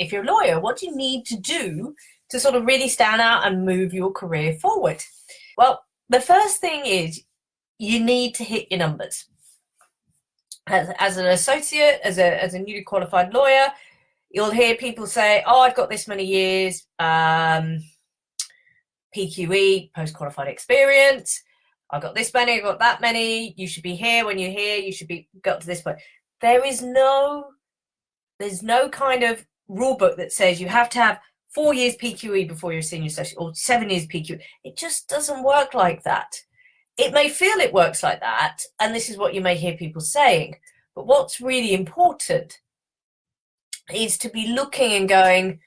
if you're a lawyer, what do you need to do to sort of really stand out and move your career forward? Well, the first thing is you need to hit your numbers. As an associate, as a newly qualified lawyer, you'll hear people say, oh, I've got this many years, PQE, post-qualified experience. I've got this many, I've got that many. You should be here when you're here. You should be got to this point. There's no kind of rule book that says you have to have 4 years PQE before you're a senior associate or 7 years PQE. It just doesn't work like that. It may feel it works like that, and this is what you may hear people saying, but what's really important is to be looking and going,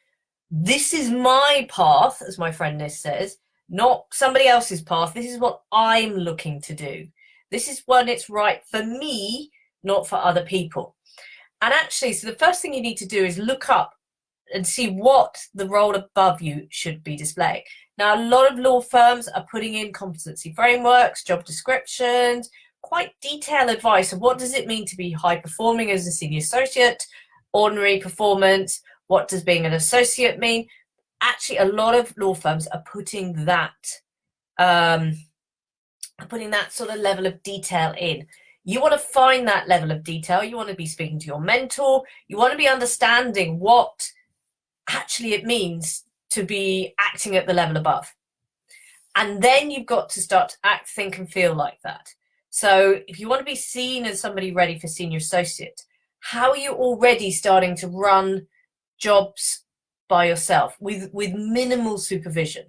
this is my path, as my friend Nis says, not somebody else's path. This is what I'm looking to do. This is when it's right for me, not for other people. And actually, so the first thing you need to do is look up and see what the role above you should be displaying. Now, a lot of law firms are putting in competency frameworks, job descriptions, quite detailed advice of what does it mean to be high performing as a senior associate, ordinary performance, what does being an associate mean? Actually, a lot of law firms are putting that sort of level of detail in. You want to find that level of detail. You want to be speaking to your mentor. You want to be understanding what actually it means to be acting at the level above. And then you've got to start to act, think, and feel like that. So if you want to be seen as somebody ready for senior associate, how are you already starting to run jobs by yourself with minimal supervision?